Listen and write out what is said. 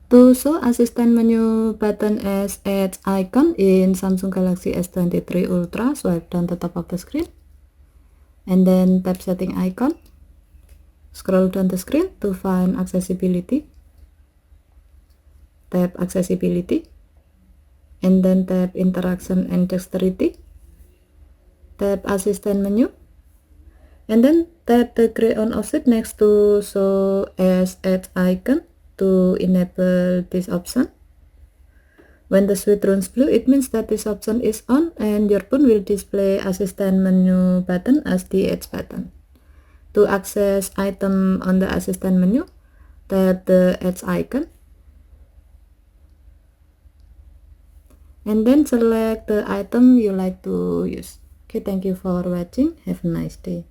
To show assistant menu button as edge icon in Samsung Galaxy S23 Ultra, swipe down the top of the screen and then tap setting icon. Scroll down the screen to find accessibility. Tap accessibility and then tap interaction and dexterity. Tap assistant menu and then tap the gray on offset next to show as edge icon to enable this option. When the switch turns blue, it means that this option is on and your phone will display assistant menu button as the edge button. To access item on the assistant menu, tap the edge icon and then select the item you like to use. Okay, thank you for watching. Have a nice day.